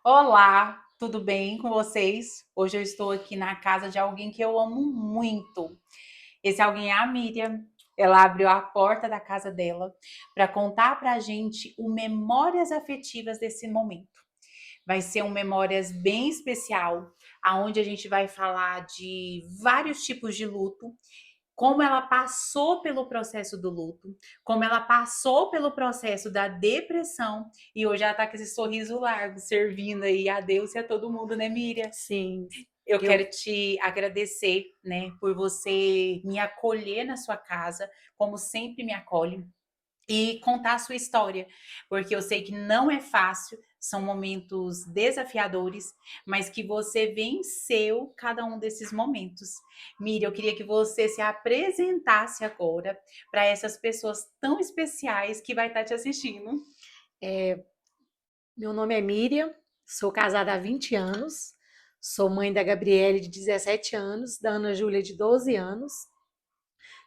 Olá, tudo bem com vocês? Hoje eu estou aqui na casa de alguém que eu amo muito. Esse alguém é a Miriam. Ela abriu a porta da casa dela para contar para a gente o memórias afetivas desse momento. Vai ser um memórias bem especial, aonde a gente vai falar de vários tipos de luto, como ela passou pelo processo do luto, como ela passou pelo processo da depressão e hoje ela tá com esse sorriso largo, servindo aí a Deus e a todo mundo, né, Miriam? Sim, Eu eu quero te agradecer, né, por você me acolher na sua casa, como sempre me acolhe e contar a sua história, porque eu sei que não é fácil, são momentos desafiadores, mas que você venceu cada um desses momentos. Miriam, eu queria que você se apresentasse agora para essas pessoas tão especiais que vai estar te assistindo. meu nome é Miriam, sou casada há 20 anos, sou mãe da Gabriele de 17 anos, da Ana Júlia de 12 anos.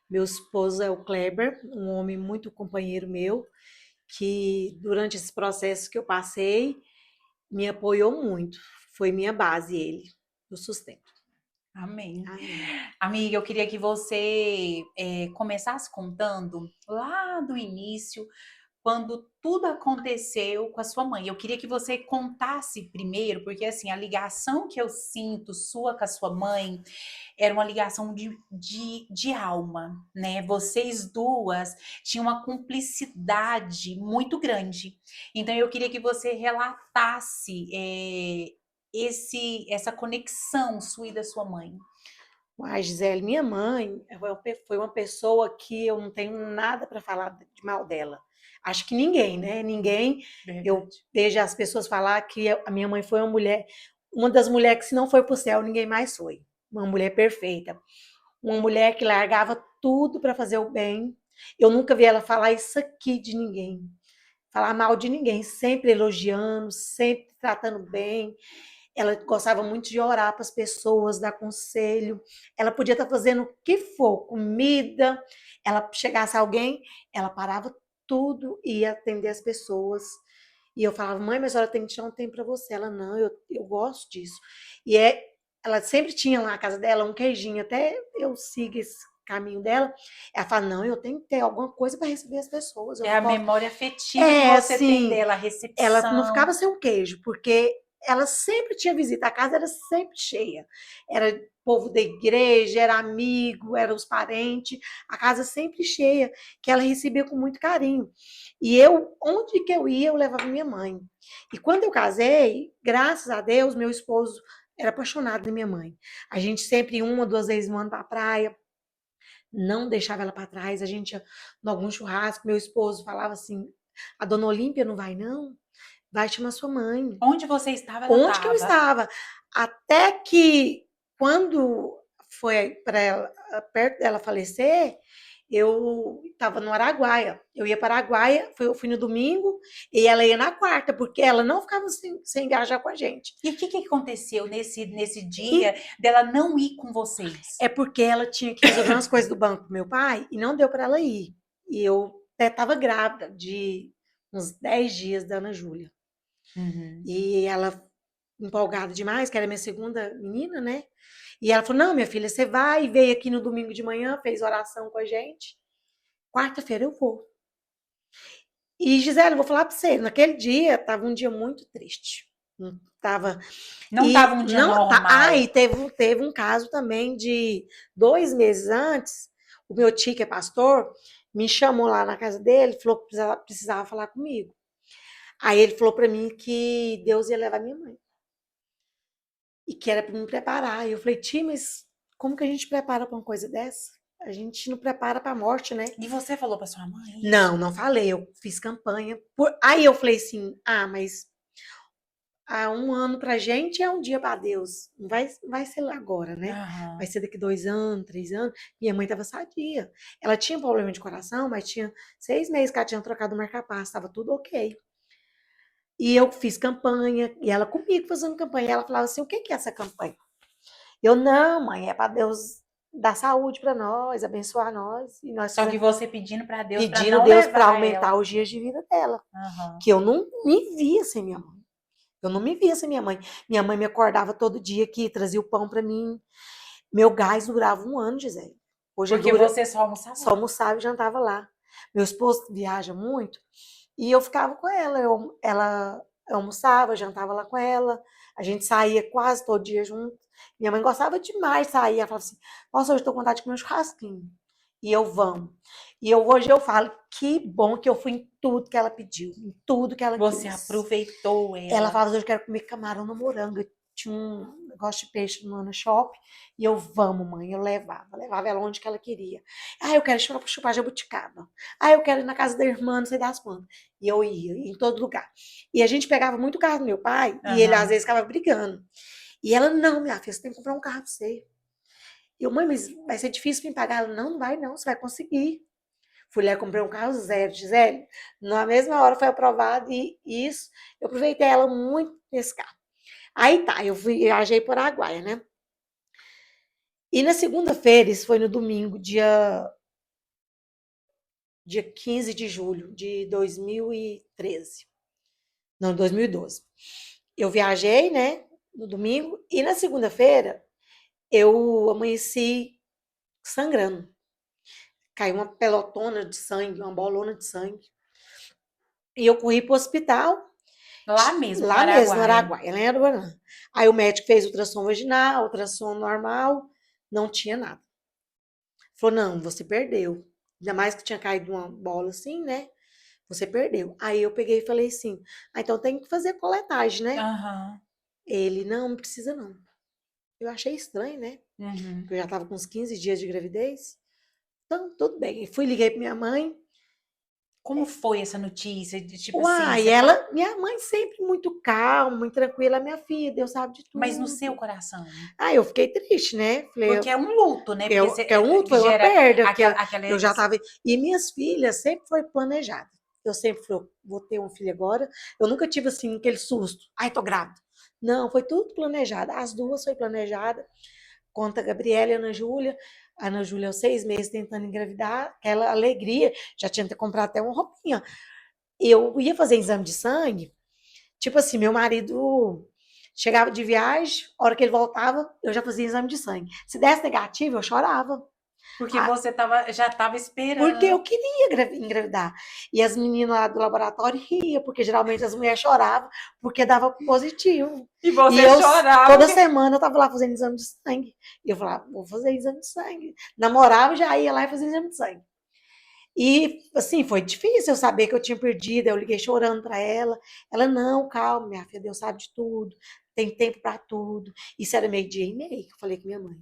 Meu esposo é o Kleber, um homem muito companheiro meu, que durante esse processo que eu passei, me apoiou muito. Foi minha base ele, o sustento. Amém. Amém. Amiga, eu queria que você começasse contando lá do início, quando tudo aconteceu com a sua mãe. Eu queria que você contasse primeiro, porque assim, a ligação que eu sinto sua com a sua mãe era uma ligação de alma, né? Vocês duas tinham uma cumplicidade muito grande. Então eu queria que você relatasse essa conexão sua e da sua mãe. Mas, Gisele, minha mãe foi uma pessoa que eu não tenho nada para falar de mal dela. Acho que ninguém, né? Ninguém. Eu Verdade. vejo as pessoas falar que a minha mãe foi uma mulher, uma das mulheres que se não foi para o céu, ninguém mais foi. Uma mulher perfeita. Uma mulher que largava tudo para fazer o bem. Eu nunca vi ela falar isso aqui de ninguém, falar mal de ninguém, sempre elogiando, sempre tratando bem. Ela gostava muito de orar para as pessoas, dar conselho. Ela podia estar fazendo o que for, comida. Ela chegasse alguém, ela parava tudo e ia atender as pessoas. E eu falava, mãe, mas a senhora tem que tirar um tempo para você. Ela, não, eu gosto disso. E ela sempre tinha lá na casa dela um queijinho, até eu sigo esse caminho dela. Ela fala, não, eu tenho que ter alguma coisa para receber as pessoas. Eu É não a posso. memória afetiva que É, você tem assim, dela, a ela não ficava recepção. sem um queijo, porque ela sempre tinha visita, a casa era sempre cheia. Era povo da igreja, era amigo, eram os parentes, a casa sempre cheia, que ela recebia com muito carinho. E eu, onde que eu ia, eu levava minha mãe. E quando eu casei, graças a Deus, meu esposo era apaixonado na minha mãe. A gente sempre, uma, duas vezes no ano para a praia, não deixava ela para trás. A gente ia em algum churrasco, meu esposo falava assim: a dona Olímpia não vai, não? Vai chamar sua mãe. Onde você estava, ela Onde que eu estava. estava? Até que, quando foi para ela, perto dela falecer, eu estava no Araguaia. Eu ia para Araguaia, eu fui no domingo e ela ia na quarta, porque ela não ficava sem viajar com a gente. E o que, que aconteceu nesse dia E dela não ir com vocês? é porque ela tinha que resolver umas coisas do banco do meu pai e não deu para ela ir. E eu até estava grávida de uns 10 dias da Ana Júlia. Uhum. E ela, empolgada demais, que era minha segunda menina, né? E ela falou: não, minha filha, você vai, veio aqui no domingo de manhã, fez oração com a gente. Quarta-feira eu vou. E, Gisele, eu vou falar para você, naquele dia estava um dia muito triste. Não tava. Não estava E um dia não tá. Ah, normal. e teve um caso também de 2 meses antes, o meu tio, que é pastor, me chamou lá na casa dele, falou que precisava falar comigo. Aí ele falou para mim que Deus ia levar minha mãe e que era para me preparar. E eu falei, tio, mas como que a gente prepara para uma coisa dessa? A gente não prepara para a morte, né? E você falou para sua mãe Não, isso? não falei. Eu fiz campanha. Aí eu falei assim: ah, mas há um ano pra gente é um dia para Deus. Não vai ser agora, né? Vai Aham. ser daqui 2 anos, 3 anos. Minha mãe estava sadia. Ela tinha problema de coração, mas tinha 6 meses que ela tinha trocado o marca-passo, estava tudo ok. E eu fiz campanha, e ela comigo fazendo campanha. Ela falava assim: o que é essa campanha? Eu, não, mãe, é para Deus dar saúde para nós, abençoar nós. E nós Só que fizemos, você pedindo para Deus para pedindo não Deus para levar aumentar ela. os dias de vida dela. Aham. Que eu não me via sem minha mãe. Eu não me via sem minha mãe. Minha mãe me acordava todo dia aqui, trazia o pão para mim. Meu gás durava um ano, Gisele. Hoje ele Porque dura, você só almoçava só lá. almoçava e jantava lá. Meu esposo viaja muito e eu ficava com ela. Eu almoçava, jantava lá com ela. A gente saía quase todo dia junto. Minha mãe gostava demais de sair. Ela falava assim: Nossa, hoje estou com vontade de comer um churrasquinho. E eu vamos. Hoje eu falo: Que bom que eu fui em tudo que ela pediu, em tudo que ela Você quis. aproveitou Ela ela. falava: Hoje eu quero comer camarão no morango. Eu tinha um negócio de peixe no shopping. E eu, vamos, mãe, eu levava ela onde que ela queria. Eu quero chupar jabuticaba. Eu quero ir na casa da irmã, não sei das quantas. E eu ia em todo lugar. E a gente pegava muito o carro do meu pai, e ele às Aham. vezes ficava brigando. E ela, não, minha filha, você tem que comprar um carro pra você. E eu, mãe, mas vai ser difícil pra me pagar. Ela, não, não vai não, você vai conseguir. Fui lá e comprei um carro zero, Gisele. Na mesma hora foi aprovado e isso, eu aproveitei ela muito nesse carro. Aí tá, viajei por Araguaia, né? E na segunda-feira, isso foi no domingo, dia 15 de julho de 2013. Não, 2012. Eu viajei, né, no domingo, e na segunda-feira eu amanheci sangrando. Caiu uma pelotona de sangue, uma bolona de sangue. E eu corri para o hospital, Lá mesmo, no lá mesmo, no Araguaia. Araguaia, lá em Araguaia. Aí o médico fez ultrassom vaginal, ultrassom normal, não tinha nada. Falou, não, você perdeu. Ainda mais que tinha caído uma bola assim, né? Você perdeu. Aí eu peguei e falei assim, então tem que fazer coletagem, né? Aham. Ele, não, não precisa não. Eu achei estranho, né? Uhum. Porque eu já tava com uns 15 dias de gravidez. Então, tudo bem. E fui, liguei pra minha mãe. Como foi essa notícia? De, tipo assim, Uai, você tá. minha mãe sempre muito calma, muito tranquila, minha filha, Deus sabe de Mas no seu tudo. coração? Eu fiquei triste, né? Falei, Porque é um luto, né? Porque você foi uma gera perda, que aquela. eu já tava. E minhas filhas sempre foi planejada. Eu sempre falei, vou ter um filho agora. Eu nunca tive assim aquele susto. Ai, tô grávida. Não, foi tudo planejado. As duas foi planejada. Conta a Gabriela e a Ana Júlia. A Ana Júlia, aos 6 meses, tentando engravidar, aquela alegria. Já tinha que comprar até uma roupinha. Eu ia fazer exame de sangue. Tipo assim, meu marido chegava de viagem, a hora que ele voltava, eu já fazia exame de sangue. Se desse negativo, eu chorava. Porque Ah, você já estava porque eu esperando. queria engravidar. E as meninas lá do laboratório riam, porque geralmente as mulheres choravam, porque dava positivo. E E você eu, chorava. toda semana, eu tava lá fazendo exame de sangue. E eu falava, vou fazer exame de sangue. Namorava e já ia lá e fazia exame de sangue. E, assim, foi difícil eu saber que eu tinha perdido. Eu liguei chorando para ela. Ela, não, calma, minha filha, Deus sabe de tudo. Tem tempo para tudo. Isso era meio-dia e meio que eu falei com minha mãe.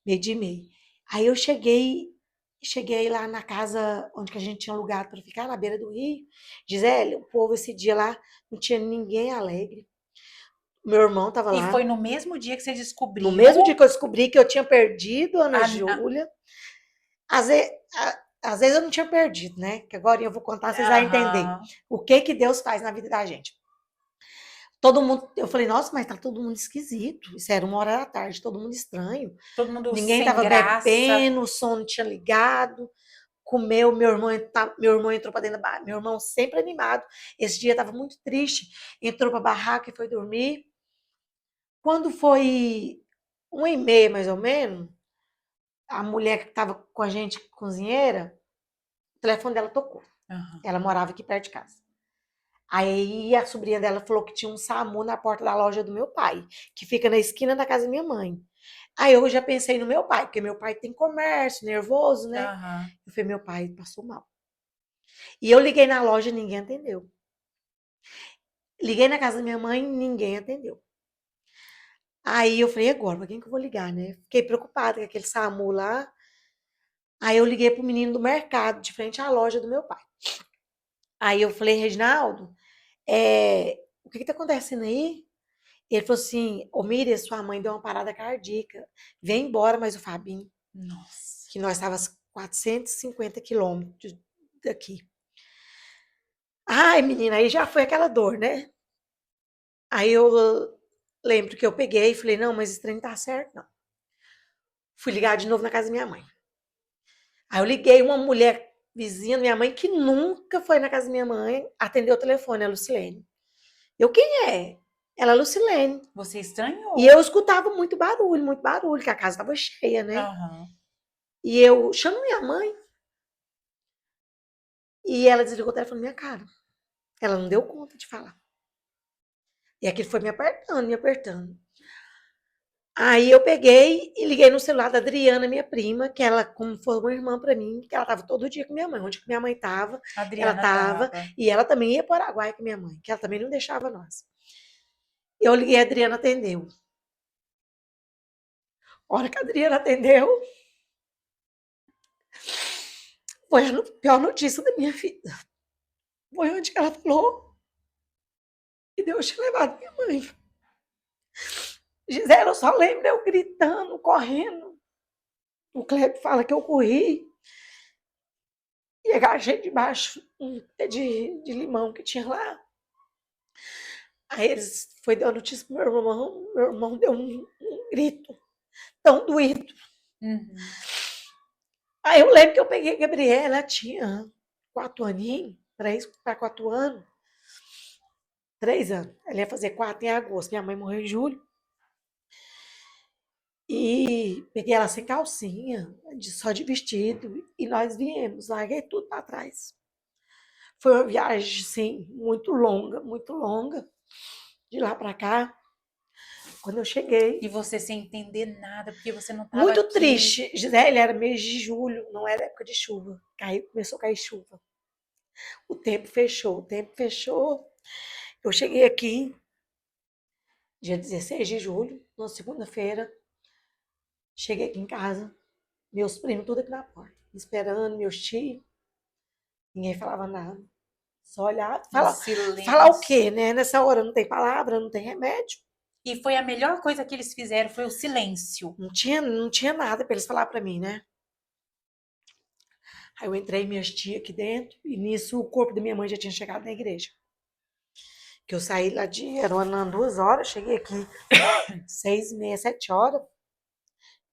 Meio-dia e meio. Aí eu cheguei lá na casa onde que a gente tinha alugado para ficar, na beira do rio. Gisele, o povo esse dia lá não tinha ninguém alegre. Meu irmão estava E foi lá. no mesmo dia que você No descobriu mesmo dia que eu descobri que eu tinha perdido a Ana a, a- Júlia, às vezes, às vezes eu não tinha perdido, né? Que agora eu vou contar, vocês vão entender aham. o que que Deus faz na vida da gente. Todo mundo, eu falei, nossa, mas tá todo mundo esquisito. Isso era 1 hora da tarde, todo mundo estranho. Todo mundo Ninguém sem tava graça. bebendo, o som não tinha ligado. Comeu, meu irmão entrou para dentro da barraca. Meu irmão sempre animado. Esse dia estava muito triste. Entrou para a barraca e foi dormir. Quando foi 1h30, mais ou menos, a mulher que estava com a gente, cozinheira, o telefone dela tocou. Aham. Ela morava aqui perto de casa. Aí a sobrinha dela falou que tinha um SAMU na porta da loja do meu pai, que fica na esquina da casa da minha mãe. Aí eu já pensei no meu pai, porque meu pai tem comércio, nervoso, né? Aham. Eu falei, meu pai passou mal. E eu liguei na loja e ninguém atendeu. Liguei na casa da minha mãe, ninguém atendeu. Aí eu falei, agora, pra quem que eu vou ligar, né? Fiquei preocupada com aquele SAMU lá. Aí eu liguei pro menino do mercado, de frente à loja do meu pai. Aí eu falei, Reginaldo, o que que tá acontecendo aí? Ele falou assim, ô Miriam, sua mãe deu uma parada cardíaca. Vem embora, mas o Fabinho, Nossa. que nós estávamos a 450 quilômetros daqui. Ai, menina, aí já foi aquela dor, né? Aí eu lembro que eu peguei e falei, não, mas esse trem não tá certo, não. Fui ligar de novo na casa da minha mãe. Aí eu liguei, uma mulher vizinha da minha mãe, que nunca foi na casa da minha mãe, atendeu o telefone, a Lucilene. Eu, quem é? Ela, Lucilene. Você estranhou. E eu escutava muito barulho, que a casa estava cheia, né? Aham. E eu chamo minha mãe. E ela desligou o telefone na minha cara. Ela não deu conta de falar. E aquilo foi me apertando, me apertando. Aí eu peguei e liguei no celular da Adriana, minha prima, que ela, como foi uma irmã para mim, que ela estava todo dia com minha mãe. Onde que minha mãe estava, A ela Adriana estava. tava. E ela também ia para o Paraguai com minha mãe, que ela também não deixava nós. Eu liguei, a Adriana atendeu. A hora que a Adriana atendeu, foi a pior notícia da minha vida. Foi onde ela falou que Deus tinha levado minha mãe. Gisele, eu só lembro eu gritando, correndo. O Kleber fala que eu corri e agachei debaixo de limão que tinha lá. Aí eles foi dar notícia pro meu irmão deu um grito tão doído. Uhum. Aí eu lembro que eu peguei a Gabriela, ela tinha 4 aninhos, 3 para 4 anos. 3 anos. Ela ia fazer 4 em agosto. Minha mãe morreu em julho. E peguei ela sem calcinha, só de vestido. E nós viemos, larguei tudo para trás. Foi uma viagem, sim, muito longa, de lá para cá. Quando eu cheguei, E você sem entender nada, porque você não estava muito aqui. triste. Gisele, era mês de julho, não era época de chuva. Começou a cair chuva. O tempo fechou. Eu cheguei aqui, dia 16 de julho, na segunda-feira. Cheguei aqui em casa, meus primos tudo aqui na porta, me esperando, meus tios. Ninguém falava nada. Só olhar, Um falar o silêncio. quê, né? Nessa hora não tem palavra, não tem remédio. E foi a melhor coisa que eles fizeram, foi o silêncio. Não tinha nada para eles falar para mim, né? Aí eu entrei, minhas tias aqui dentro, e nisso o corpo da minha mãe já tinha chegado na igreja. Que eu saí lá era andando 2 horas, cheguei aqui 6h30, 7 horas.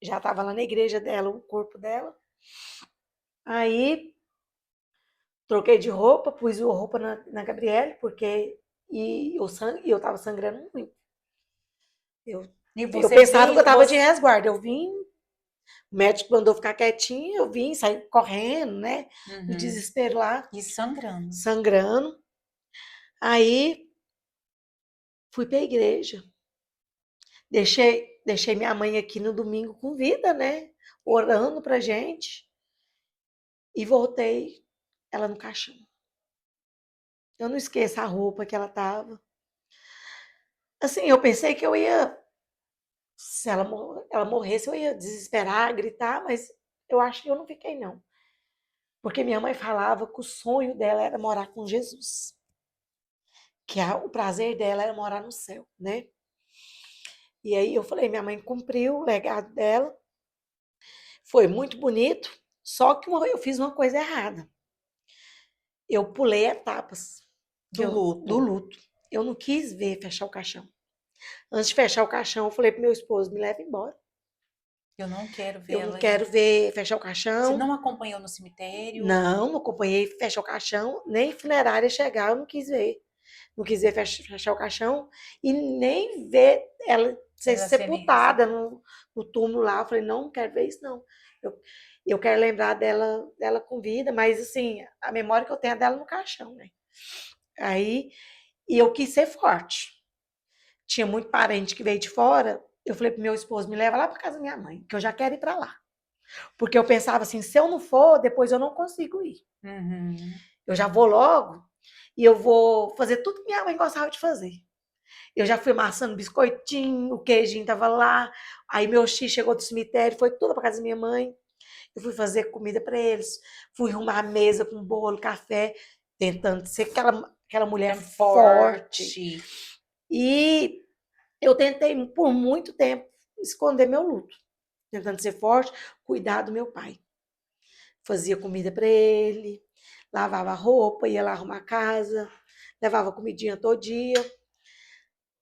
Já tava lá na igreja dela, o corpo dela. Aí troquei de roupa, pus a roupa na Gabriele, porque eu tava sangrando muito. E Eu você pensava que eu veio, tava de você... resguardo. Eu vim, o médico mandou ficar quietinho, eu vim, saí correndo, né? No Uhum. desespero lá, E sangrando. sangrando. Aí fui pra igreja. Deixei minha mãe aqui no domingo com vida, né? Orando pra gente. E voltei ela no caixão. Eu não esqueço a roupa que ela tava. Assim, eu pensei que eu ia, se ela morresse, eu ia desesperar, gritar, mas eu acho que eu não fiquei, não. Porque minha mãe falava que o sonho dela era morar com Jesus. Que o prazer dela era morar no céu, né? E aí eu falei, minha mãe cumpriu o legado dela. Foi muito bonito, só que eu fiz uma coisa errada. Eu pulei etapas Do do luto. luto. Eu não quis ver fechar o caixão. Antes de fechar o caixão, eu falei pro meu esposo, me leva embora. Eu não quero Eu não vê-la quero aí. ver fechar o Você caixão. não acompanhou no cemitério? Não acompanhei fechar o caixão, nem funerária chegar, eu não quis ver. Não quis ver fechar o caixão e nem ver ela ser Ela sendo sepultada no túmulo lá. Eu falei, não quero ver isso, não. Eu, eu quero lembrar dela com vida, mas assim, a memória que eu tenho é dela no caixão, né? Aí, e eu quis ser forte. Tinha muito parente que veio de fora. Eu falei pro meu esposo, me leva lá para casa da minha mãe, que eu já quero ir para lá. Porque eu pensava assim, se eu não for, depois eu não consigo ir. Uhum. Eu já vou logo e eu vou fazer tudo que minha mãe gostava de fazer. Eu já fui amassando biscoitinho, o queijinho tava lá. Aí meu tio chegou do cemitério, foi tudo para casa da minha mãe. Eu fui fazer comida para eles, fui arrumar a mesa com bolo, café, tentando ser aquela mulher É forte. forte. E eu tentei por muito tempo esconder meu luto, tentando ser forte, cuidar do meu pai. Fazia comida para ele, lavava roupa, ia lá arrumar a casa, levava comidinha todo dia.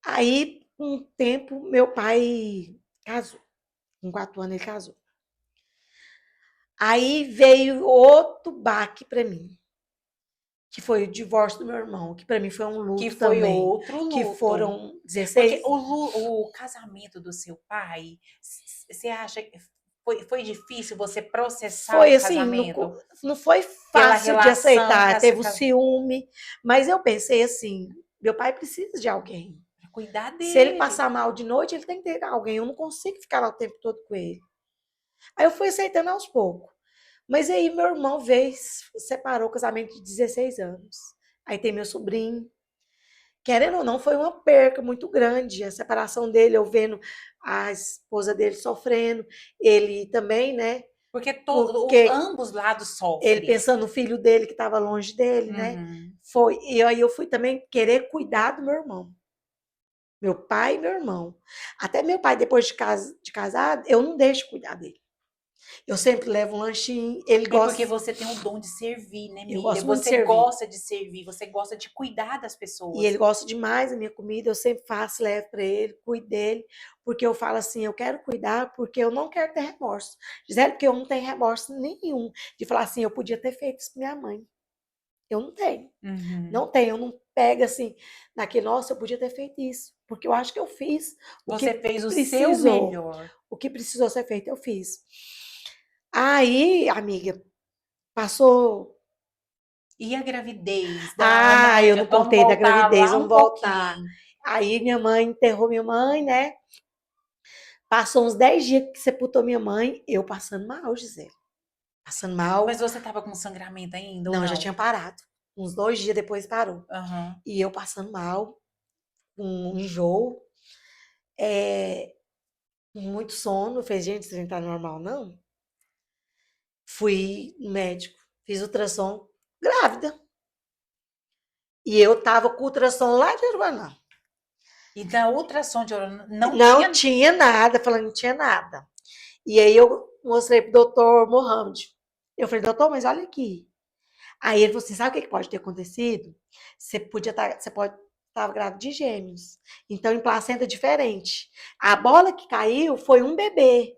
Aí, com um tempo, meu pai casou. Com 4 anos ele casou. Aí veio outro baque para mim, que foi o divórcio do meu irmão, que para mim foi um Que luto foi também, outro que luto. foram Porque 16. o casamento do seu pai, você acha que foi difícil você processar Foi o assim, casamento não foi pela fácil de relação com aceitar, essa, teve o ciúme, mas eu pensei assim, meu pai precisa de alguém. pra cuidar Se ele dele? passar mal de noite, ele tem que ter alguém. Eu não consigo ficar lá o tempo todo com ele. Aí eu fui aceitando aos poucos. Mas aí meu irmão veio, separou o casamento de 16 anos. Aí tem meu sobrinho. Querendo ou não, foi uma perca muito grande. A separação dele, eu vendo a esposa dele sofrendo, ele também, né? Porque Porque ambos lados ele sofrem. pensando no filho dele que estava longe dele, né? Uhum. Foi. E aí eu fui também querer cuidar do meu irmão. Meu pai e meu irmão. Até meu pai, depois de casado, eu não deixo cuidar dele. Eu sempre levo um lanchinho, ele É porque gosta, você tem o dom de servir, né, eu Miriam? gosto muito de Você servir. gosta de servir, você gosta de cuidar das E pessoas. ele gosta demais da minha comida, eu sempre faço, levo para ele, cuido dele, porque eu falo assim, eu quero cuidar porque eu não quero ter remorso. Gisele, porque eu não tenho remorso nenhum de falar assim, eu podia ter feito isso pra minha mãe. Eu não tenho. Uhum. Não tenho, eu não pego assim, naquele, nossa, eu podia ter feito isso, porque eu acho que eu fiz o Você que fez o seu precisou, melhor. o que precisou ser feito, eu fiz. Aí, amiga, passou. E a gravidez da Ah, Ana? eu não Vamos contei da voltar gravidez, lá vamos um voltar. pouquinho. Aí minha mãe enterrou minha mãe, né? Passou uns 10 dias que sepultou minha mãe, eu passando mal, Gisele. Passando Mas mal. você estava com sangramento ainda ou Não, já não? tinha parado. Uns 2 dias depois parou. Aham. E eu passando mal, com um enjoo, é, com muito sono. Fez, gente, isso não tá normal, não? Fui no médico, fiz ultrassom, grávida. E eu tava com o ultrassom lá de Uruguaiana. E da ultrassom de ouro não Não tinha. tinha nada, falando que não tinha nada. E aí eu mostrei pro doutor Mohamed. Eu falei, doutor, mas olha aqui. Aí ele falou assim: sabe o que pode ter acontecido? Você pode estar grávida de gêmeos. Então, em placenta diferente. A bola que caiu foi um bebê.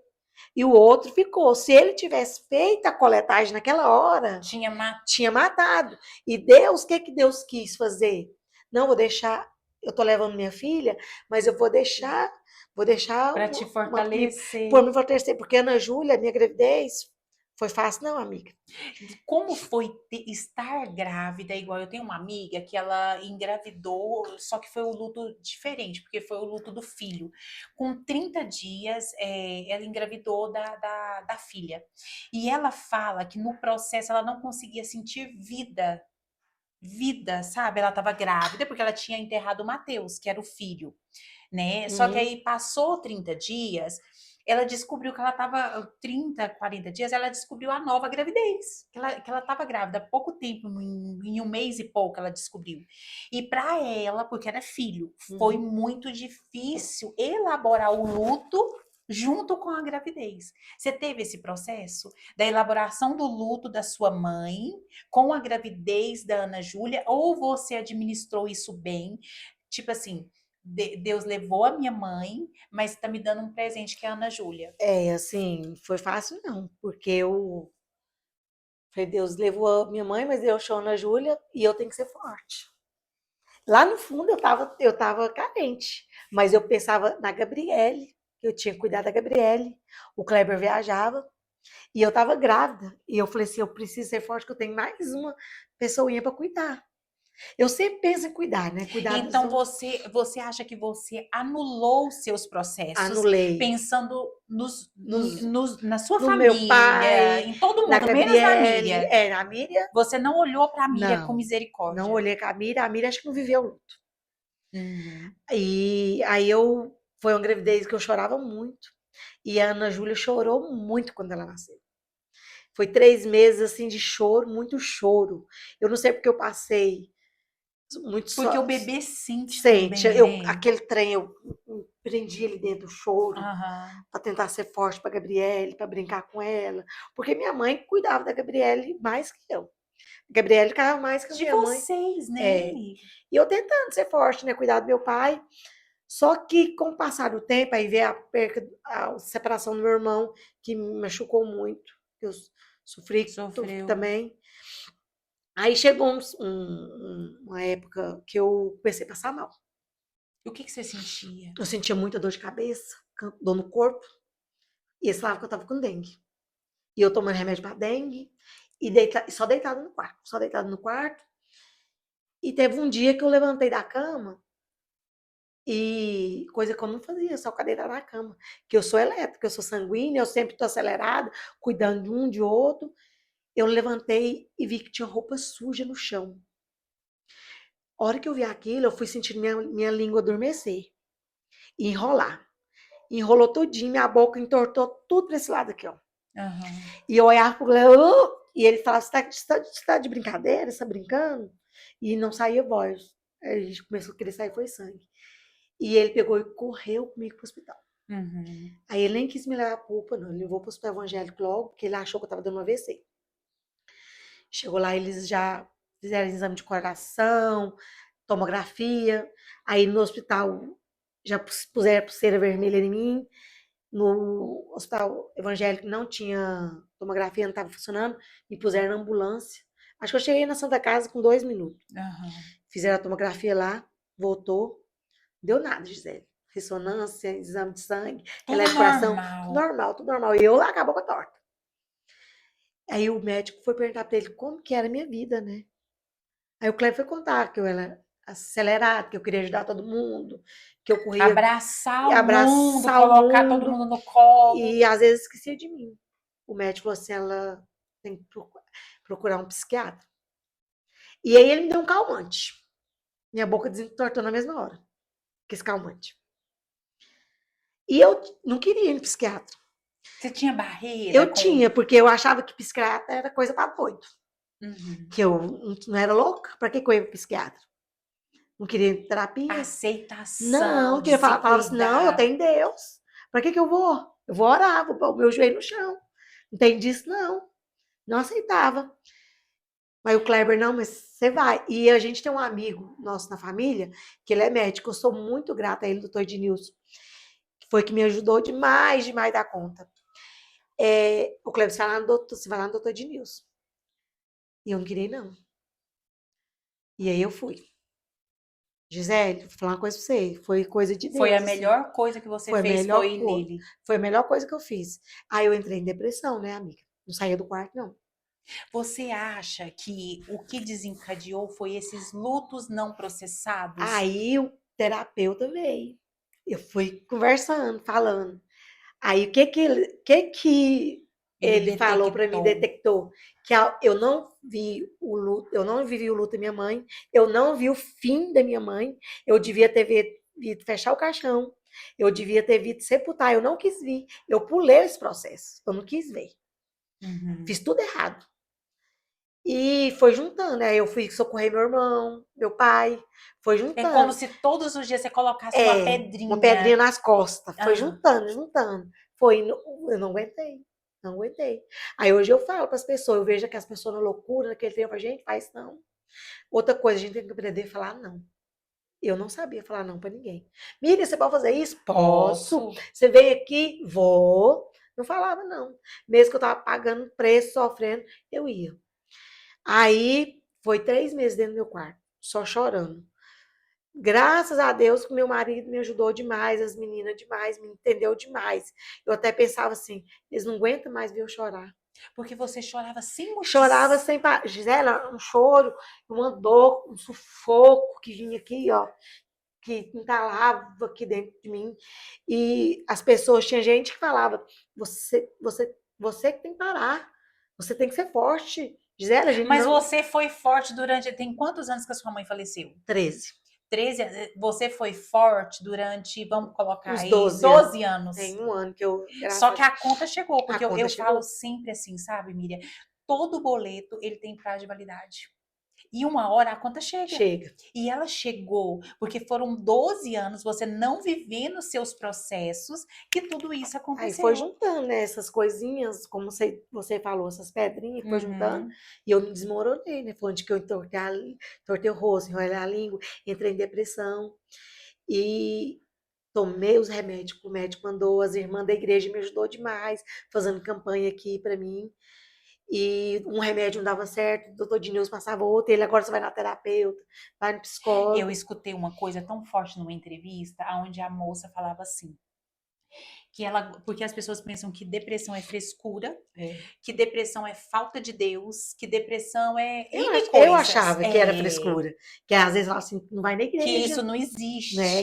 E o outro ficou. Se ele tivesse feito a coletagem naquela hora, Tinha tinha matado. E Deus, o que que Deus quis fazer? Não, vou deixar, eu tô levando minha filha, mas eu vou deixar para te por fortalecer. me fortalecer, porque Ana Júlia, minha gravidez, foi fácil, não, amiga. Como foi estar grávida? Igual eu tenho uma amiga que ela engravidou, só que foi o luto diferente, porque foi o luto do filho. Com 30 dias, ela engravidou da filha. E ela fala que no processo ela não conseguia sentir vida. Vida, sabe? Ela estava grávida porque ela tinha enterrado o Mateus, que era o filho, né? Só que Uhum. aí passou 30 dias, ela descobriu que ela estava 30, 40 dias, ela descobriu a nova gravidez, que ela estava grávida há pouco tempo, em um mês e pouco ela descobriu. E para ela, porque era filho, foi Uhum. muito difícil elaborar o luto junto com a gravidez. Você teve esse processo da elaboração do luto da sua mãe com a gravidez da Ana Júlia, ou você administrou isso bem? Tipo assim, Deus levou a minha mãe, mas está me dando um presente que é a Ana Júlia. É, assim, foi fácil não, porque eu falei, Deus levou a minha mãe, mas eu sou Ana Júlia e eu tenho que ser forte. Lá no fundo eu tava carente, mas eu pensava na Gabriele, que eu tinha que cuidar da Gabriele. O Kleber viajava e eu tava grávida. E eu falei assim, eu preciso ser forte, que eu tenho mais uma pessoinha para cuidar. Eu sempre penso em cuidar, né? Cuidar dos Então outros. você acha que você anulou os seus processos Anulei. pensando Nos, na sua no meu família, pai, em todo na mundo, menos na Gabriele, Miriam. na Miriam, Você não olhou para a Miriam com não. Não misericórdia. olhei com a Miriam acho que não viveu luto. Uhum. E aí foi uma gravidez que eu chorava muito. E a Ana Júlia chorou muito quando ela nasceu. Foi 3 meses assim de choro, muito choro. Eu não sei porque eu passei muito Porque o só. bebê sente Sente, também, né? aquele trem, eu prendi ele dentro do choro Aham. para tentar ser forte para Gabriele, para brincar com ela, porque minha mãe cuidava da Gabriele mais que eu. A Gabriele ficava mais que a De minha mãe. vocês, né, É. amiga? E eu tentando ser forte, né, cuidar do meu pai. Só que com o passar do tempo, aí veio a perca, a separação do meu irmão, que me machucou muito. Eu sofri Sofreu. também. Aí chegou uma época que eu comecei a passar mal. E o que que você sentia? Eu sentia muita dor de cabeça, dor no corpo, e eles falavam que eu tava com dengue. E eu tomando remédio pra dengue, e só deitado no quarto, só deitado no quarto. E teve um dia que eu levantei da cama, e coisa que eu não fazia, só cadeira na cama. Que eu sou elétrica, eu sou sanguínea, eu sempre tô acelerada, cuidando de um, de outro. Eu levantei e vi que tinha roupa suja no chão. A hora que eu vi aquilo, eu fui sentindo minha língua adormecer e enrolar. Enrolou tudinho, minha boca entortou tudo pra esse lado aqui, ó. Aham. E eu olhava pro Léo, e ele falava: você tá de brincadeira? Você tá brincando? E não saía voz. Aí a gente começou a querer sair, foi sangue. E ele pegou e correu comigo pro hospital. Uhum. Aí ele nem quis me levar pra UPA, não. Ele levou pro hospital evangélico logo, porque ele achou que eu tava dando um AVC. Chegou lá, eles já fizeram exame de coração, tomografia. Aí no hospital já puseram pulseira vermelha em mim. No hospital evangélico não tinha tomografia, não estava funcionando. Me puseram na ambulância. Acho que eu cheguei na Santa Casa com 2 minutos. Aham. Fizeram a tomografia lá, voltou. Deu nada, Gisele. Ressonância, exame de sangue, Tudo relé de coração, tudo normal. normal, tudo normal. E eu lá com a boca torta. Aí o médico foi perguntar pra ele como que era a minha vida, né? Aí o Cleber foi contar que eu era acelerada, que eu queria ajudar todo mundo, que eu corria Abraçar o mundo, abraçar o colocar todo mundo mundo no colo. e às vezes esquecia de mim. O médico falou assim, ela tem que procurar um psiquiatra. E aí ele me deu um calmante. Minha boca desentortou na mesma hora, que esse calmante. E eu não queria ir no psiquiatra. Você tinha barreira Eu com. tinha, porque eu achava que psiquiatra era coisa para doido. Uhum. Que eu não era louca. Para que eu ia pro psiquiatra? Não queria ir em terapia. Não, Aceitação, de queria se falava assim, não, eu cuidar. tenho Deus. Para que eu vou? Eu vou orar, vou pôr o meu joelho no chão. Não tem disso, não. Não aceitava. Mas o Kleber, não, mas você vai. E a gente tem um amigo nosso na família, que ele é médico. Eu sou muito grata a ele, doutor Ednilson, que foi que me ajudou demais, demais da conta. O Kleber, você vai lá no doutor Ednilson. E eu não queria, não. E aí eu fui. Gisele, vou falar uma coisa pra você. Foi coisa de Foi a Deus, assim. melhor coisa que você Foi a fez, melhor foi coisa. nele. Foi a melhor coisa que eu fiz. Aí eu entrei em depressão, né, amiga? Não saía do quarto, não. Você acha que o que desencadeou foi esses lutos não processados? Aí o terapeuta veio. Eu fui conversando, falando. Aí Ele ele falou para mim, detectou. detectou que eu não vi o luto, eu não vivi o luto da minha mãe, eu não vi o fim da minha mãe, eu devia ter visto fechar o caixão, eu devia ter visto sepultar, eu não quis vir, eu pulei esse processo, eu não quis ver, Uhum. fiz tudo errado. E foi juntando, aí eu fui socorrer meu irmão, meu pai, foi É como juntando. se todos os dias você colocasse uma Uma pedrinha pedrinha. nas costas. Foi Aham. juntando, juntando. Foi, eu não aguentei. Não aguentei. Aí hoje eu falo para as pessoas, eu vejo que as pessoas na loucura, naquele tempo, a gente faz não. Outra coisa, a gente tem que aprender a falar não. Eu não sabia falar não para ninguém. Miriam, você pode fazer isso? Posso. Posso. Você veio aqui? Vou. Não falava não. Mesmo que eu tava pagando preço, sofrendo, eu ia. Aí foi 3 meses dentro do meu quarto, só chorando. Graças a Deus que meu marido me ajudou demais, as meninas demais, me entendeu demais. Eu até pensava assim, eles não aguentam mais ver eu chorar. Porque você chorava sem Chorava motivo. sem parar. Gisela, um choro, uma dor, um sufoco que vinha aqui, ó, que entalava aqui dentro de mim. E as pessoas, tinha gente que falava, você que tem que parar, você tem que ser forte. Gisela, a gente Mas não. você foi forte durante. Tem quantos anos que a sua mãe faleceu? 13. 13 anos. Você foi forte durante, vamos colocar Uns aí, 12 anos. 12 anos. Tem um ano que eu, Só graças a que Deus, a conta chegou, a porque eu, conta eu falo chegou. sempre assim, sabe, Miriam? Todo boleto ele tem prazo de validade. E uma hora a conta chega. Chega. E ela chegou, porque foram 12 anos você não vivendo os seus processos, que tudo isso Aí foi aconteceu. juntando, né, essas coisinhas, como você falou, essas pedrinhas que foi juntando, Uhum. e eu me desmoronei, né? Foi onde que eu entortei o rosto, enrolei a língua, entrei em depressão. E tomei os remédios que o médico mandou, as irmãs da igreja me ajudou demais, fazendo campanha aqui para mim. e um remédio não dava certo, o doutor Dinius passava outro, ele agora você vai na terapeuta, vai no Eu psicólogo. escutei uma coisa tão forte numa entrevista, onde a moça falava assim, que ela, porque as pessoas pensam que depressão é frescura, É. que depressão é falta de Deus, que depressão é N Eu coisas, achava que era frescura, que às vezes ela assim, não vai na que igreja, isso não né?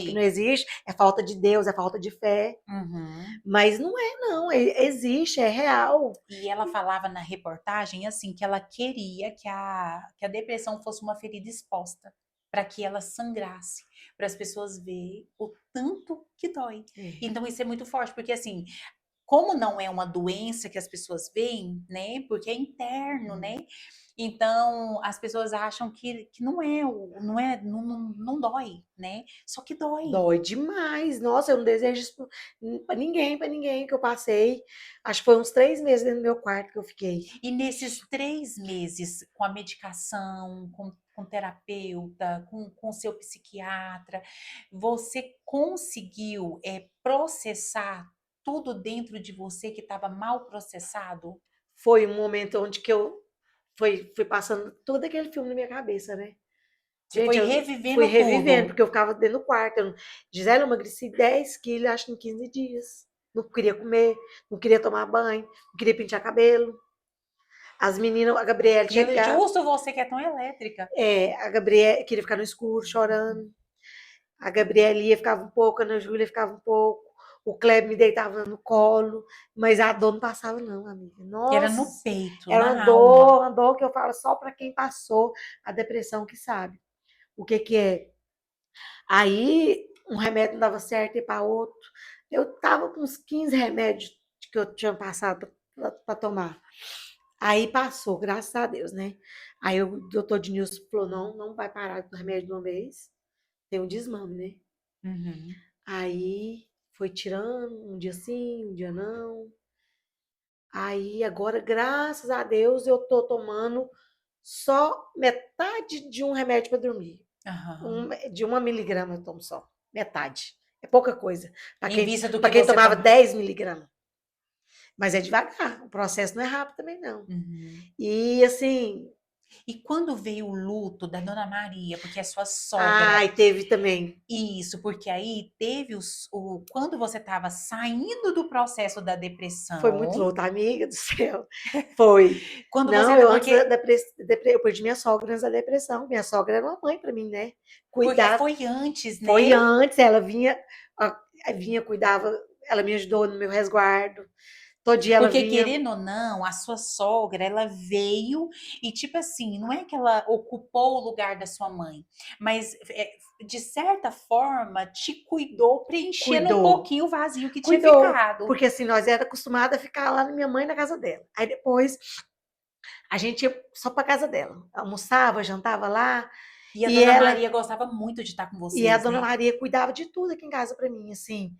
Que não existe. existe, é falta de Deus, é falta de fé. Uhum. Mas não é, não. Existe, é real. E ela falava na reportagem assim que ela queria que a depressão fosse uma ferida exposta, para que ela sangrasse, para as pessoas verem o tanto que dói. É. Então isso é muito forte, porque assim, como não é uma doença que as pessoas veem, né? Porque é interno, né? Então as pessoas acham que não é, não dói, né? Só que dói. Dói demais. Nossa, eu não desejo isso pra ninguém que eu passei. Acho que foi uns 3 meses dentro do meu quarto que eu fiquei. E nesses 3 meses, com a medicação, com terapeuta, com seu psiquiatra, você conseguiu processar tudo dentro de você que estava mal processado? Foi um momento onde que eu fui passando todo aquele filme na minha cabeça, né? Você Gente, foi eu fui revivendo revivendo, tudo. porque eu ficava dentro do quarto. Gisele, eu emagreci 10 quilos, acho que em 15 dias. Não queria comer, não queria tomar banho, não queria pentear cabelo. As meninas, a Gabriela chegava, Justo você que é tão elétrica. a Gabriela queria ficar no escuro chorando. A Gabriela ia, ficava um pouco, a Ana Júlia ficava um pouco. O Kleber me deitava no colo, mas a dor não passava, não, amiga. Era no Nossa, peito, era na alma. uma dor que eu falo só para quem passou a depressão que sabe o que que é. Aí um remédio não dava certo e para outro. Eu tava com uns 15 remédios que eu tinha passado para tomar. Aí passou, graças a Deus, né? Aí o doutor Dinilson falou: não, não vai parar do remédio de uma vez. Tem um desmame, né? Uhum. Aí foi tirando, um dia sim, um dia não. Aí agora, graças a Deus, eu tô tomando só metade de um remédio para dormir. Aham. De 1 miligrama eu tomo só. Metade. É pouca coisa. Para Em quem, vista do pra que quem você tomava toma. 10 miligramas. Mas é devagar. O processo não é rápido também, não. Uhum. E assim. E quando veio o luto da Dona Maria, porque é sua sogra, Ai, teve também. isso, porque aí teve quando você estava saindo do processo da Foi muito depressão, luta, amiga do céu. Foi. quando você Não, tá, eu antes da porque depressão, eu perdi minha sogra antes da depressão. Minha sogra era uma mãe para mim, né? Cuidar. foi antes, Foi né? antes, ela vinha, vinha, cuidava, ela me ajudou no meu resguardo. Todo dia ela Porque vinha. querendo ou não, a sua sogra, ela veio e tipo assim, não é que ela ocupou o lugar da sua mãe, mas de certa forma te cuidou, preenchendo um Cuidou, pouquinho o vazio que tinha cuidou, ficado. porque assim, nós era acostumada a ficar lá na minha mãe na casa dela. Aí depois a gente ia só para casa dela, almoçava, jantava lá, E a e Dona ela Maria gostava muito de estar com e a vocês, dona né? Maria cuidava de tudo aqui em casa para mim, assim,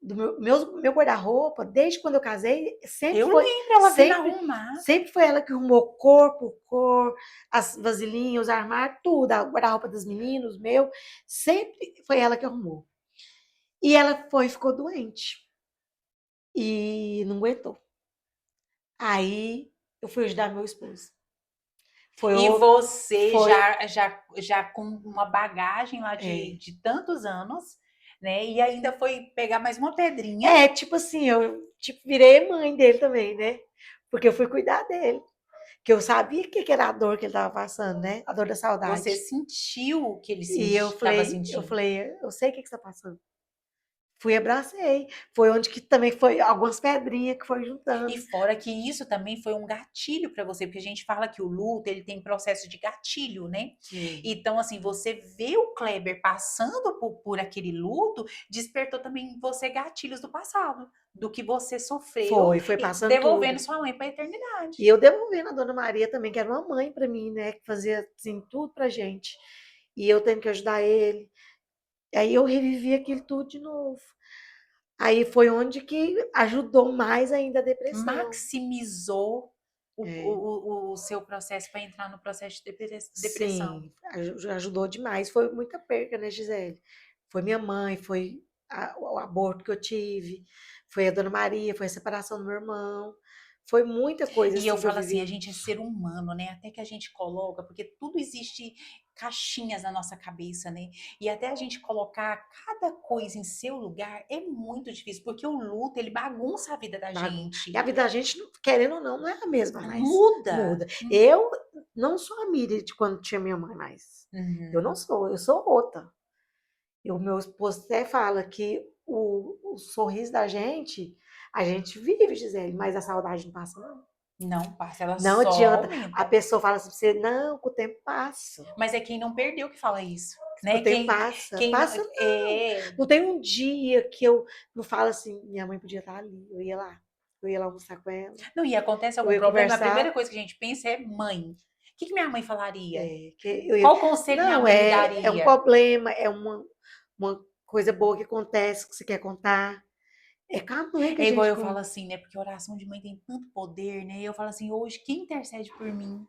do meu guarda-roupa, desde quando eu casei, Eu lembro, ela vindo sempre, arrumar. sempre foi ela que arrumou corpo, cor, as vasilhinhas, os armários, tudo, o guarda-roupa dos meninos, meu, sempre foi ela que arrumou. E ela ficou doente e não aguentou. Aí eu fui ajudar meu esposo. Foi E o, você foi, já com uma bagagem lá é, de tantos anos, né? E ainda foi pegar mais uma pedrinha. tipo assim, eu tipo virei mãe dele também, né? Porque eu fui cuidar dele, que eu sabia que era a dor que ele estava passando, né? A dor da Você saudade. sentiu o que ele E estava eu sentindo. falei, eu sei o que que você está passando. Fui, abracei. Foi onde que também foi algumas pedrinhas que foi E juntando. fora que isso também foi um gatilho para você, porque a gente fala que o luto, ele tem processo de gatilho, né? É. Então, assim, você vê o Kleber passando por aquele luto, despertou também em você gatilhos do passado, do que você sofreu, Foi e passando devolvendo tudo. sua mãe para a eternidade. E eu devolvendo a Dona Maria também, que era uma mãe para mim, né? Que fazia assim, tudo pra gente. E eu tendo que ajudar ele. Aí eu revivi aquilo tudo de novo. Aí foi onde que ajudou mais ainda a depressão. Maximizou É. o seu processo para entrar no processo de depressão. Sim, ajudou demais. Foi muita perca, né, Gisele? Foi minha mãe, foi o aborto que eu tive, foi a Dona Maria, foi a separação do meu irmão, Foi muita coisa E eu assim que eu falo assim, a vivi. gente é ser humano, né? Até que a gente coloca, porque tudo existe caixinhas na nossa cabeça, né? E até a gente colocar cada coisa em seu lugar é muito difícil, porque o luto, ele bagunça a vida da Bagunça. E gente. a vida da gente, querendo ou não, não é a mesma mais. Muda. Muda. Eu não sou a Miriam de quando tinha minha mãe mais. Eu não Uhum. sou, eu sou outra. E o meu esposo até fala que o sorriso da gente, a gente vive, Gisele, mas a saudade não passa, não. Não passa, ela Não só adianta. A aumenta. pessoa fala assim pra você, não, que o tempo passa. Mas é quem não perdeu que fala isso, O né? tempo Quem, passa. quem não, Passa, não. é. Não tem um dia que eu não falo assim, minha mãe podia estar ali. Eu ia lá. Eu ia lá almoçar com ela. Não, e acontece Eu algum ia problema, a primeira conversar. coisa que a gente pensa é mãe. O que que minha mãe falaria? Que eu ia... Qual conselho minha Não, mãe me é um daria? problema, é uma coisa boa que acontece, que você quer contar. É com a mãe que a É igual gente eu falo conta. assim, né? Porque a oração de mãe tem tanto poder, né? Eu falo assim, hoje quem intercede por mim?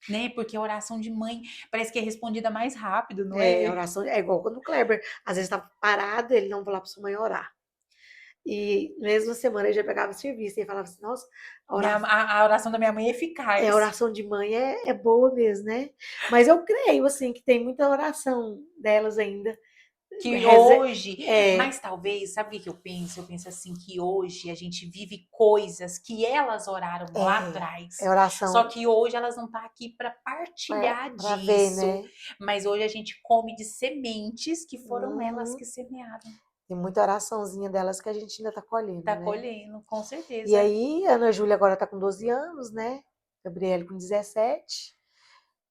Né? Porque a oração de mãe parece que é respondida mais rápido, não É, a é? oração é igual quando o Kleber, às vezes estava parado, ele não vai lá para sua mãe orar. E mesmo na semana ele já pegava o serviço e falava assim, nossa, A oração da minha mãe é a eficaz. oração de mãe é boa mesmo, né? Mas eu creio, assim, que tem muita oração delas ainda. Que Reze- hoje, É, mas talvez, sabe o que que eu penso? Eu penso assim que hoje a gente vive coisas que elas oraram lá é atrás. Só oração que hoje elas não estão aqui para partilhar para ver, disso. né? Mas hoje a gente come de sementes que foram elas que Uhum. semearam. Tem muita oraçãozinha delas que a gente ainda tá colhendo, Tá né? colhendo, com E certeza. aí, a Ana Júlia agora tá com 12 anos, né? Gabriele com 17.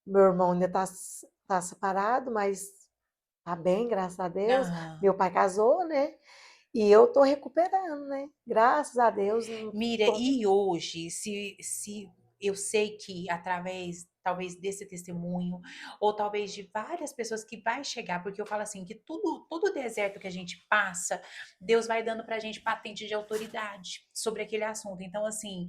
Meu irmão ainda tá separado, mas tá bem, graças a Deus. Aham. Meu pai casou, né? E eu tô recuperando, né? Graças a Deus. Não Mira, tô... e hoje, se eu sei que através talvez desse testemunho, ou talvez de várias pessoas que vai chegar, porque eu falo assim, que todo deserto que a gente passa, Deus vai dando pra gente patente de autoridade sobre aquele assunto. Então, assim,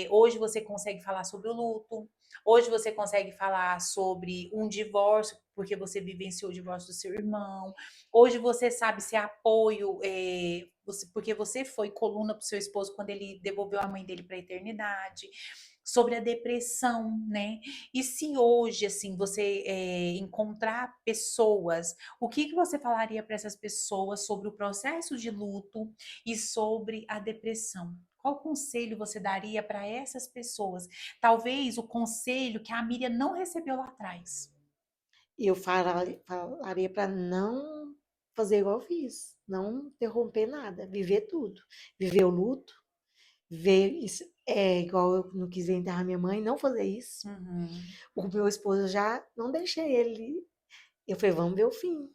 hoje você consegue falar sobre o luto, hoje você consegue falar sobre um divórcio, porque você vivenciou o divórcio do seu irmão, hoje você sabe ser apoio, porque você foi coluna para o seu esposo quando ele devolveu a mãe dele para a eternidade, sobre a depressão, né? E se hoje, assim, você encontrar pessoas, o que que você falaria para essas pessoas sobre o processo de luto e sobre a depressão? Qual conselho você daria para essas pessoas? Talvez o conselho que a Miriam não recebeu lá atrás. Eu falaria para não fazer igual eu fiz. Não interromper nada. Viver tudo. Viver o luto. Ver isso. É igual eu não quis enterrar minha mãe, não fazer isso. Uhum, O meu esposo já não deixei ele. Eu falei, vamos ver o fim.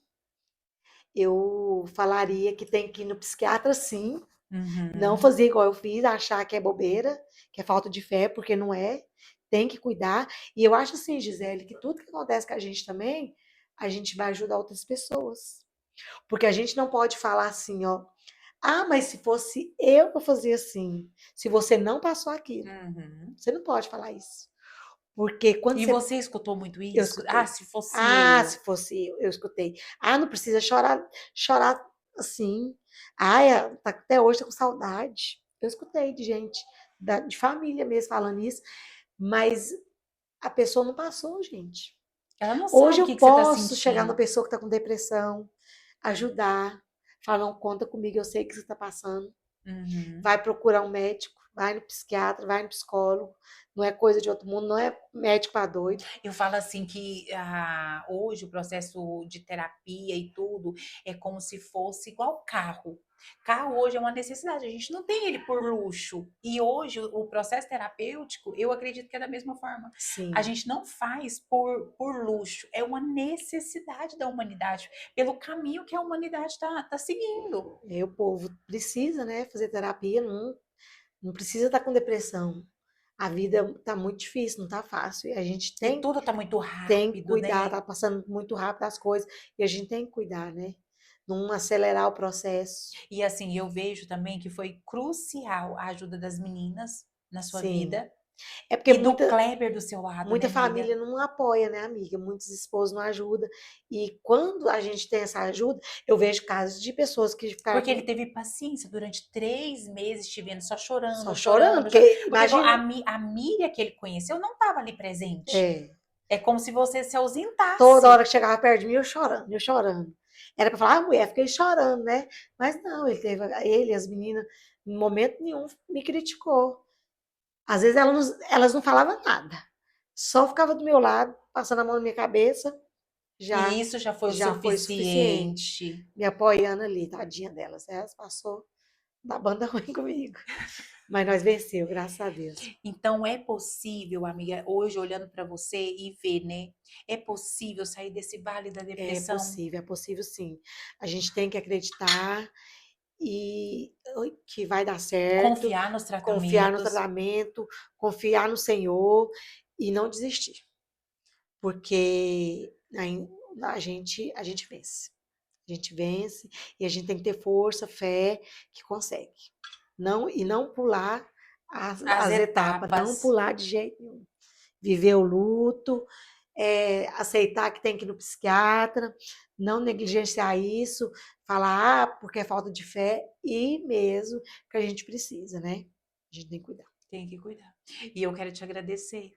Eu falaria que tem que ir no psiquiatra, sim. Não uhum. fazer igual eu fiz, achar que é bobeira, que é falta de fé, porque não é. Tem que cuidar. E eu acho assim, Gisele, que tudo que acontece com a gente também, a gente vai ajudar outras pessoas. Porque a gente não pode falar assim, ó. Ah, mas se fosse eu fazer assim, se você não passou aquilo, Uhum. você não pode falar isso. Porque quando E você você escutou muito eu isso? Ah, escutei. se fosse Ah, se eu. fosse eu escutei. Ah, não precisa chorar, chorar assim. Ai, tá, até hoje tá com saudade. Eu escutei de gente, de família mesmo falando isso, mas a pessoa não passou, gente. Ela não Hoje sabe o eu que que você está posso chegar na sentindo. pessoa que tá com depressão, ajudar, falar, não conta comigo, eu sei que você está passando. Uhum. Vai procurar um médico, vai no psiquiatra, vai no psicólogo. Não é coisa de outro mundo, não é médico para doido. Eu falo assim que hoje o processo de terapia e tudo é como se fosse igual carro. Carro hoje é uma necessidade, a gente não tem ele por luxo. E hoje o processo terapêutico, eu acredito que é da mesma forma. A Sim. gente não faz por luxo, é uma necessidade da humanidade, pelo caminho que a humanidade está seguindo. E o povo precisa, né, fazer terapia, não precisa estar com depressão. A vida tá muito difícil, não tá fácil. E a gente E tem, tudo está muito tem que rápido, cuidar, né? tá passando muito rápido as coisas, e a gente tem que cuidar, né? Não acelerar o processo. E assim, eu vejo também que foi crucial a ajuda das meninas na sua Sim, vida. É porque E do muita, Kleber do seu lado, né, muita amiga? família não apoia, né, amiga? Muitos esposos não ajudam. E quando a gente tem essa ajuda, eu vejo casos de pessoas que ficaram Porque ele teve paciência durante 3 meses te vendo só só chorando, chorando, chorando, chorando. porque Porque imagina, a Miriam que ele conheceu não estava ali presente. é, É como se você se toda hora ausentasse. que chegava perto de mim, eu chorando, eu chorando. Era pra falar, ah, mulher, fiquei chorando, né? Mas não, ele, as meninas, em momento nenhum me criticou. Às vezes elas não falavam nada. Só ficava do meu lado, passando a mão na minha cabeça, E já isso já foi o já foi suficiente. suficiente. Me apoiando ali, tadinha delas. Elas passou da banda ruim comigo. Mas nós venceu, graças a Deus. Então é possível, amiga, hoje olhando para você e ver, né? É possível sair desse vale da depressão, É possível sim. A gente tem que acreditar e que vai dar certo, confiar nos confiar no tratamentos. tratamento, confiar no Senhor e não desistir, porque a gente vence. A gente vence e a gente tem que ter força, fé que consegue. Não pular As as etapas, não etapas. pular de jeito nenhum. Viver o luto, aceitar que tem que ir no psiquiatra, não negligenciar isso, falar, porque é falta de fé, e mesmo que a gente precisa, né? A gente tem que cuidar. Tem que cuidar. E eu quero te agradecer,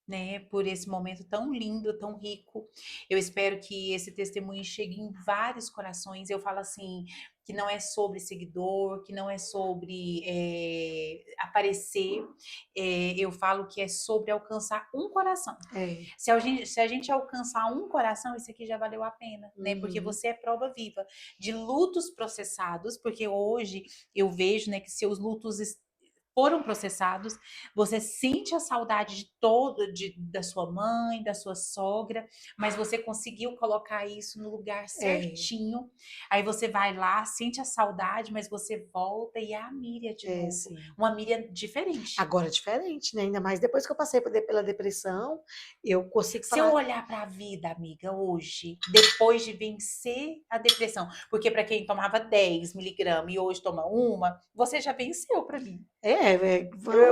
né, por esse momento tão lindo, tão rico. Eu espero que esse testemunho chegue em vários corações. Eu falo assim, que não é sobre seguidor, que não é sobre aparecer. Eu falo que é sobre alcançar um coração. É. Se a gente alcançar um coração, isso aqui já valeu a pena, né? Porque Uhum. você é prova viva de lutos processados, porque hoje eu vejo, né, que seus lutos foram processados, você sente a saudade da sua mãe, da sua sogra, mas você conseguiu colocar isso no lugar É, certinho. Aí você vai lá, sente a saudade, mas você volta e é a Miriam de novo. sim. Uma Miriam diferente. Agora é diferente, né? Ainda mais depois que eu passei pela depressão, eu consigo Se eu falar. olhar para a vida, amiga, hoje, depois de vencer a depressão, porque para quem tomava 10 miligramas e hoje toma uma, você já venceu para mim. É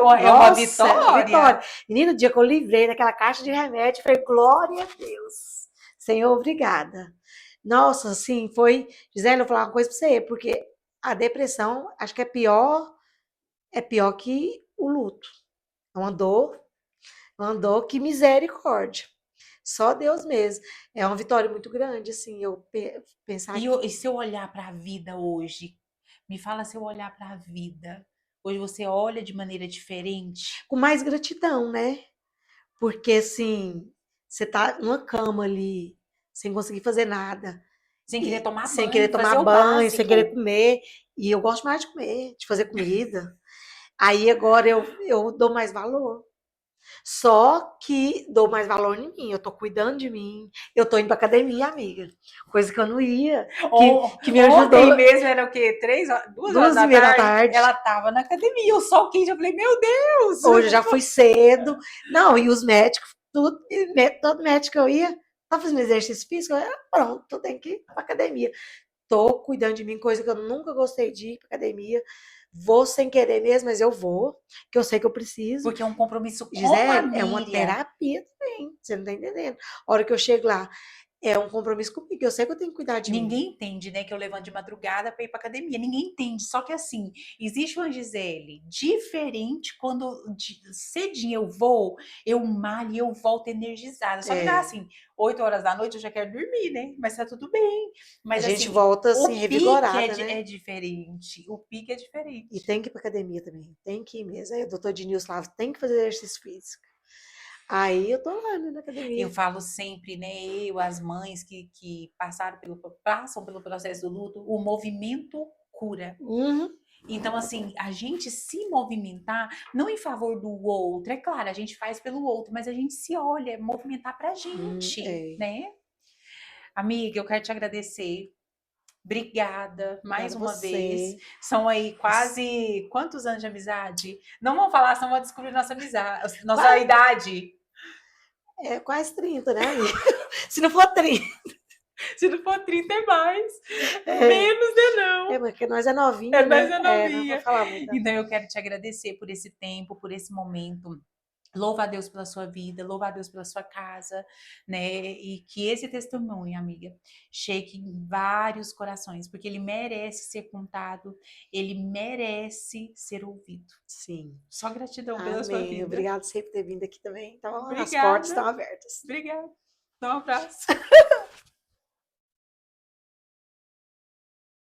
uma Nossa, é uma vitória. vitória. Menino, o dia que eu livrei daquela caixa de remédio, eu falei, glória a Deus. Senhor, obrigada. Nossa, assim, foi. Gisele, eu vou falar uma coisa pra você, porque a depressão, acho que é pior que o luto. É uma dor que misericórdia. Só Deus mesmo. É uma vitória muito grande, assim, eu pensar E, que e se eu olhar para a vida hoje, me fala se eu olhar para a vida. Hoje você olha de maneira diferente, com mais gratidão, né? Porque assim, você tá numa cama ali, sem conseguir fazer nada, sem querer e tomar sem querer banho, tomar fazer o banho, sem querer básico. comer, e eu gosto mais de comer, de fazer comida. Aí agora eu dou mais valor. Só que dou mais valor em mim, eu tô cuidando de mim, eu tô indo pra academia, amiga. Coisa que eu não ia, que me ajudou Ontem mesmo era o quê? 2 horas duas e da meia da tarde? tarde. Ela tava na academia, o sol quente. Eu falei, meu Deus! Hoje eu já fui cedo. Não, e os médicos, todo médico que eu ia, tá fazendo exercício físico, pronto, tem que ir pra academia. Tô cuidando de mim, coisa que eu nunca gostei de ir pra academia. Vou sem querer mesmo, mas eu vou, que eu sei que eu preciso. Porque é um compromisso com a Gisele, é uma Miriam. terapia também, você não tá entendendo. A hora que eu chego lá, é um compromisso comigo, eu sei que eu tenho que cuidar de mim. Ninguém entende, né, que eu levanto de madrugada para ir para academia. Ninguém entende. Só que assim, existe uma Gisele diferente quando cedinho eu vou, eu malho e eu volto energizada. Só que dá É, assim, 8 horas da noite eu já quero dormir, né? Mas tá tudo bem. a Mas gente assim, volta assim, o pique revigorada, é né? diferente. O pique é E diferente. tem que ir pra academia também, tem que ir mesmo. Aí o doutor Diniz falava, tem que fazer exercício físico. Aí eu tô lá, né, na Eu academia. falo sempre, né, as mães que passam pelo processo do luto, o movimento cura. Uhum. Então, assim, a gente se movimentar, não em favor do outro, é claro, a gente faz pelo outro, mas a gente se olha, movimentar pra gente, É. né? Amiga, eu quero te agradecer. Obrigada mais Obrigada a uma vez. você. São aí quase quantos anos de amizade? Não vamos falar, senão vamos descobrir nossa amizade, nossa Quase, idade. quase 30, né, amiga? Se não for 30. Se não for 30 é mais. É, Menos é não. porque nós é É novinha, mais né? a Não vou novinha. falar muito. Não. Então eu quero te agradecer por esse tempo, por esse momento. Louva a Deus pela sua vida, louva a Deus pela sua casa, né? E que esse testemunho, amiga, chegue em vários corações, porque ele merece ser contado, ele merece ser ouvido. Sim. Só gratidão pela sua Amém. vida. Obrigado sempre por ter vindo aqui também. Então, as portas Obrigada, estão abertas. obrigada. Dá um abraço.